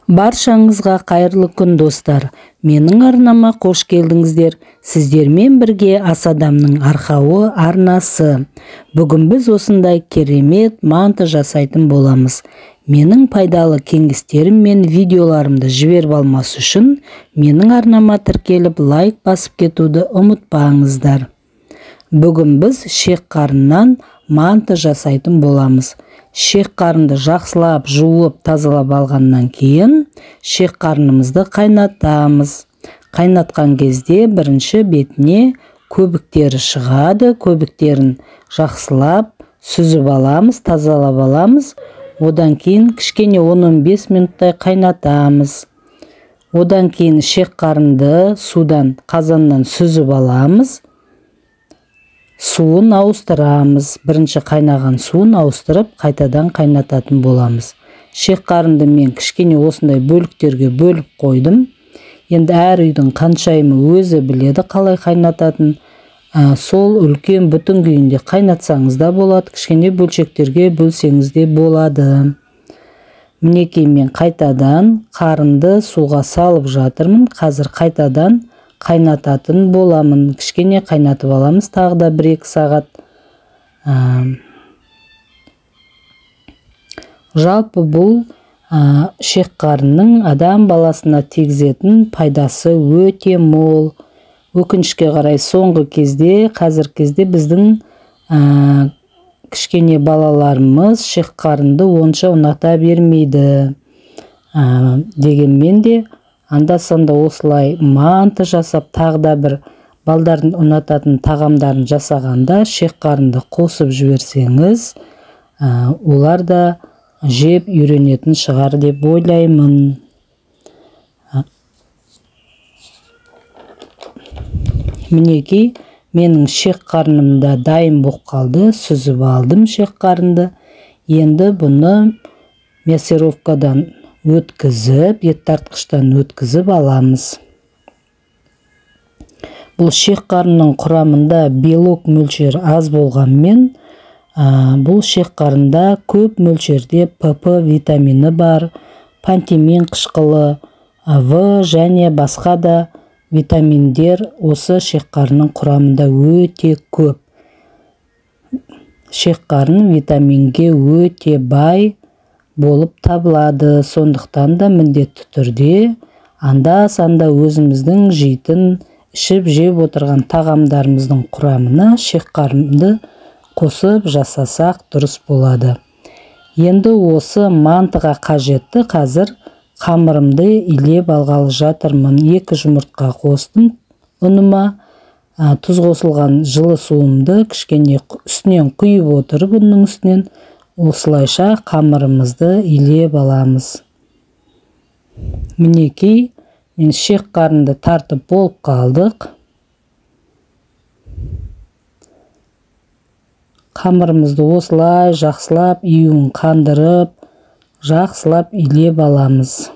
Баршаңызға қайырлы күн достар. Менің арнама қош келдіңіздер. Сіздермен бірге Ас адамның арқауы арнасы. Бүгін біз осындай керемет манты жасайтын боламыз. Менің пайдалы кеңестерім мен видеоларымды жіберіп алмас үшін менің арнама тіркеліп лайк басып кетуді ұмытпаңыздар. Бүгін біз шек қарыннан манты жасайтын боламыз. Шек қарынды жақсылап жуып тазалап алғаннан кейін шек қарынымызды қайнатамыз. Қайнатқан кезде бірінші бетіне көбіктері шығады. Көбіктерін жақсылап сүзіп аламыз, тазалап аламыз. Одан кейін кішкене 10-15 минуттай қайнатамыз. Одан кейін шек қарынды судан, қазаннан сүзіп аламыз. Суын ауыстырамыз. Бірінші қайнаған суын ауыстырып, қайтадан қайнататын боламыз. Шек қарынды мен кішкене осындай бөліктерге бөліп қойдым. Енді әр үйдің қаншайымы өзі біледі қалай қайнататын. Сол үлкен бүтін күйінде қайнатсаңыз да болады, кішкене бөлшектерге бөлсеңіз де болады. Мінекей мен қайтадан қарынды суға салып жатырмын. Қазір қайтадан қайнататын боламын. Кішкене қайнатып аламыз, тағы да 1-2 сағат. Жалпы бұл шек қарынның адам баласына тигізетін пайдасы өте мол. Өкінішке қарай соңғы кезде, қазір кезде біздің кішкене балаларымыз шек қарынды онша ұната бермейді. Дегенмен де анда-санда осылай манты жасап, тағы да бір балдардың ұнататын тағамдарын жасағанда шек қарынды қосып жіберсеңіз, олар да жеп үйренетін шығар деп ойлаймын. Мінекей, менің шек қарыным да дайын болып қалды. Сүзіп алдым шек қарынды. Енді бұны мясировкадан өткізіп, ет тартқыштан өткізіп аламыз. Бұл шек қарынның құрамында белок мөлшері аз болғанмен, бұл шек қарында көп мөлшерде ПП витамині бар, пантемин қышқылы, В және басқа да витаминдер осы шек қарынның құрамында өте көп. Шек қарын витаминге өте бай болып табылады. Сондықтан да міндетті түрде анда-санда өзіміздің жейтін, ішіп жеп отырған тағамдарымыздың құрамына шек қарынды қосып жасасақ дұрыс болады. Енді осы мантыға қажетті қазір қамырымды илеп алғалы жатырмын. 2 жұмыртқа қостым ұныма. Тұз қосылған жылы суымды кішкене үстінен құйып отырып, ұнның үстінен осылайша қамырымызды илеп аламыз. Мінекей, мен шек қарынды тартып болып қалдық. Қамырымызды осылай жақсылап июін қандырып, жақсылап илеп аламыз.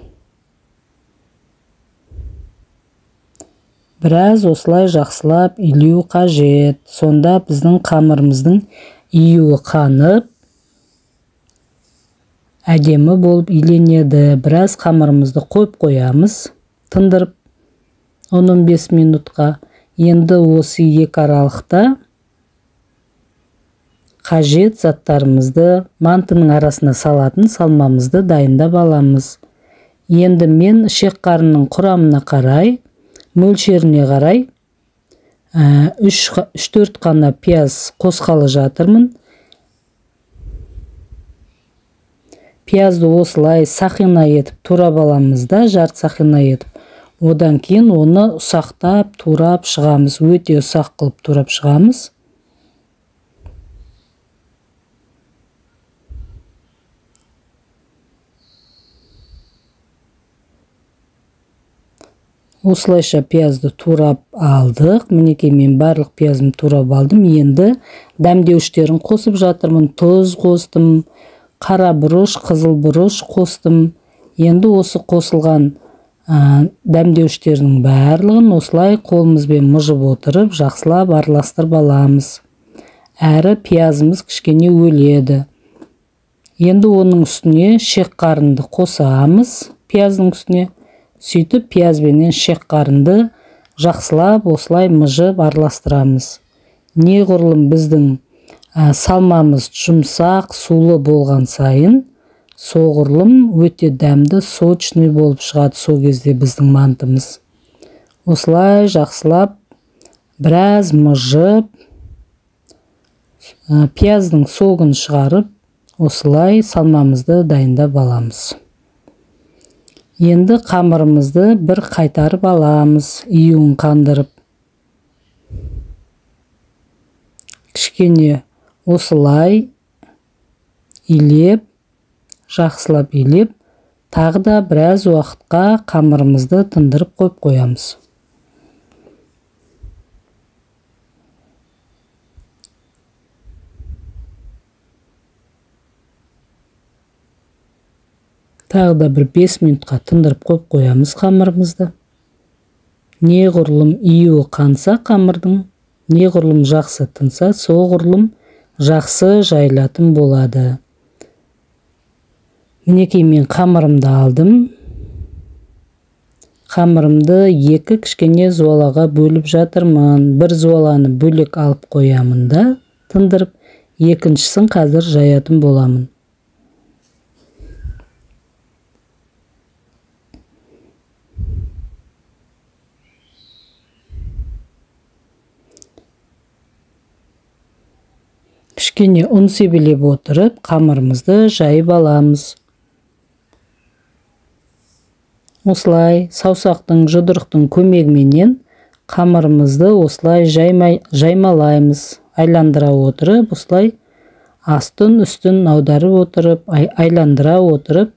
Біраз осылай жақсылап илеу қажет. Сонда біздің қамырымыздың июі қанып, әдемі болып иленеді. Біраз қамырымызды қойып қоямыз, тындырып 10-15 минутқа. Енді осы 2 аралықта қажет заттарымызды, мантының арасына салатын салмамызды дайындап аламыз. Енді мен шек қарынның құрамына қарай, мөлшеріне қарай 3-4 қана пияз қосқалы жатырмын. Пиязды осылай сақина етіп турап аламыз да, жарты сақина етіп. Одан кейін оны ұсақтап турап шығамыз. Өте ұсақ қылып турап шығамыз. Осылайша пиязды турап алдық. Мінекей мен барлық пиязымды турап алдым. Енді дәмдеуіштерін қосып жатырмын. Тұз қостым, қара бұрыш, қызыл бұрыш қостым. Енді осы қосылған дәмдеуіштерінің барлығын осылай қолымызбен мұжып отырып, жақсылап араластырып аламыз. Әрі пиязымыз кішкене өледі. Енді оның үстіне шек қарынды қосамыз. пияздың үстіне. Сөйтіп пиязбенен шек қарынды жақсылап осылай мыжып араластырамыз. Неғұрлым біздің салмамыз жұмсақ, сулы болған сайын, соғұрлым өте дәмді, сочный болып шығады сол кезде біздің мантымыз. Осылай жақсылап біраз мыжып, пияздың соғын шығарып, осылай салмамызды дайындап аламыз. Енді қамырымызды бір қайтарып аламыз, июін қандырып. Кішкене осылай илеп, жақсылап илеп, тағы да біраз уақытқа қамырымызды тындырып қойып қоямыз. Тағы да бір 5 минутқа тындырып қойып қоямыз қамырымызды. Неғұрлым июі қанса қамырдың, неғұрлым жақсы тынса, соғұрлым жақсы жайылатын болады. Мінекей мен қамырымды алдым. Қамырымды 2 кішкене зуалаға бөліп жатырмын. Бір зуаланы бөлек алып қоямын да, тындырып, екіншісін қазір жаятын боламын. Кішкене ұн себелеп отырып, қамырымызды жайып аламыз. Осылай саусақтың, жұдырықтың көмегіменен қамырымызды осылай жаймалаймыз. Айландыра отырып, осылай астын үстін аударып отырып, айландыра отырып,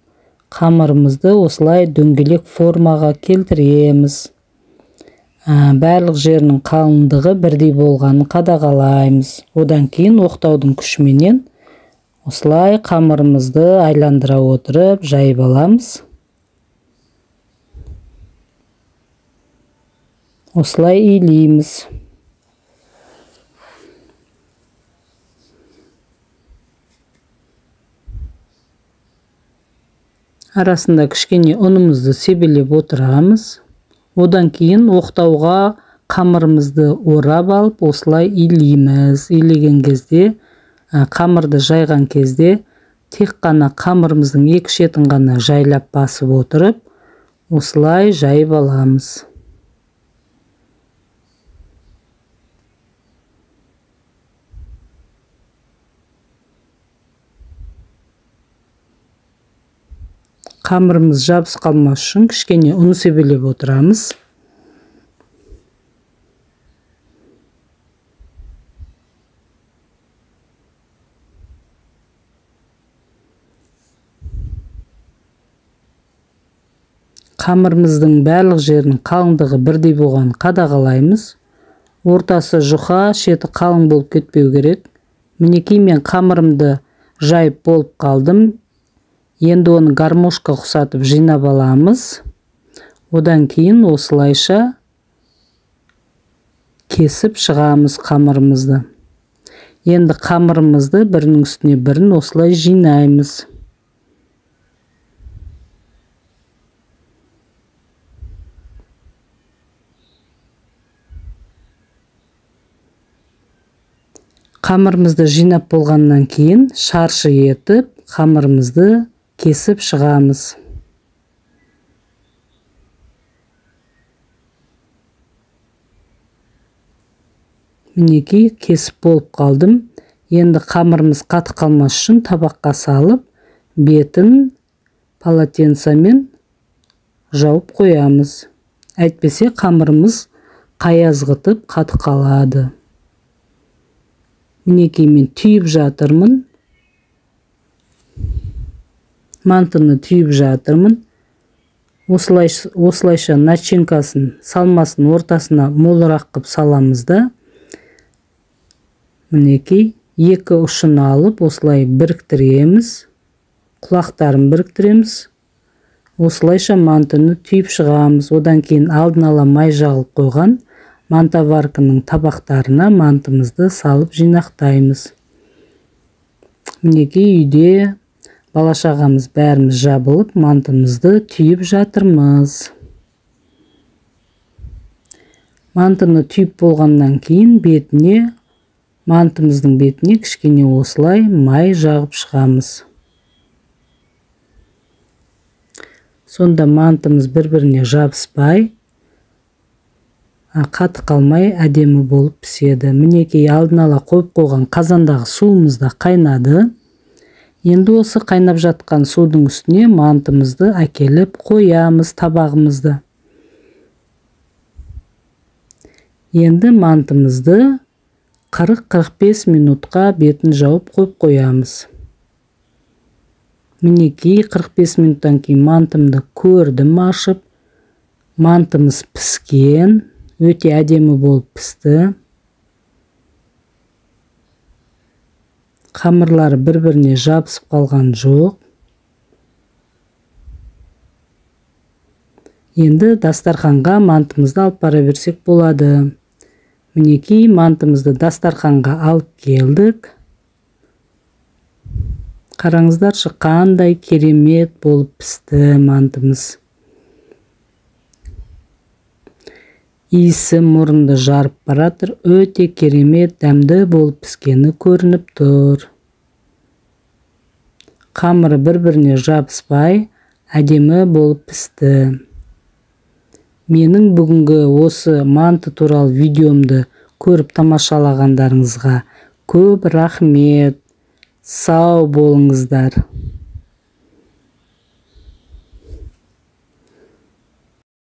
қамырымызды осылай дөңгелек формаға келтіреміз. Барлық жерінің қалыңдығы бірдей болғанын қадағалаймыз. Одан кейін оқтаудың күшіменен осылай қамырымызды айландыра отырып жайып аламыз. Осылай илейміз. Арасында кішкене ұнымызды себелеп отырамыз. Одан кейін оқтауға қамырымызды орап алып, осылай илейміз. Илеген кезде, қамырды жайған кезде, тек қана қамырымыздың екі шетін ғана жайлап басып отырып, осылай жайып аламыз. Қамырымыз жабыс қалмас үшін кішкене ұн себелеп отырамыз. Қамырымыздың барлық жерінің қалыңдығы бірдей болғанын қадағалаймыз. Ортасы жұқа, шеті қалың болып кетпеу керек. Мінекей мен қамырымды жайып болып қалдым. Енді оны гармошқа ұқсатып жинап аламыз. Одан кейін осылайша кесіп шығамыз қамырымызды. Енді қамырымызды бірінің үстіне бірін осылай жинаймыз. Қамырымызды жинап болғаннан кейін шаршы етіп қамырымызды кесіп шығамыз. Мінекей кесіп болып қалдым. Енді қамырымыз қатып қалмас үшін табаққа салып, бетін полотенцамен жауып қоямыз. Әйтпесе қамырымыз қаязғытып қатып қалады. Мінекей мен түйіп жатырмын. Мантыны түйіп жатырмын. Осылайша начинкасын, салмасын ортасына молырақ қып саламыз да. Мінекей, екі ұшын алып, осылай біріктіреміз. Құлақтарын біріктіреміз. Осылайша мантыны түйіп шығамыз. Одан кейін алдын ала май жағылып қойған мантоварканың табақтарына мантымызды салып жинақтаймыз. Мінекей, үйде Бала-шағамыз бәріміз жабылып, мантымызды түйіп жатырмыз. Мантыны түйіп болғаннан кейін мантымыздың бетіне кішкене осылай май жағып шығамыз. Сонда мантымыз бір-біріне жабыспай, қатты қалмай әдемі болып піседі. Мінекей алдын ала қойып қойған қазандағы суымыз да қайнады. Енді осы қайнап жатқан судың үстіне мантымызды әкеліп қоямыз табағымызды. Енді мантымызды 40-45 минутқа бетін жауып қойып қоямыз. Мінекей 45 минуттан кейін мантымды көрдім ашып. Мантымыз піскен, өте әдемі болып пісті. Қамырлары бір-біріне жабысып қалған жоқ. Енді дастарханға мантымызды алып бара берсек болады. Мінекей мантымызды дастарханға алып келдік. Қараңыздаршы, қандай керемет болып пісті мантымыз. Иісі мұрынды жарып баратыр, өте керемет дәмді болып піскені көрініп тұр. Қамыры бір-біріне жабыспай, әдемі болып пісті. Менің бүгінгі осы манты туралы видеомды көріп тамашалағандарыңызға көп рахмет. Сау болыңыздар.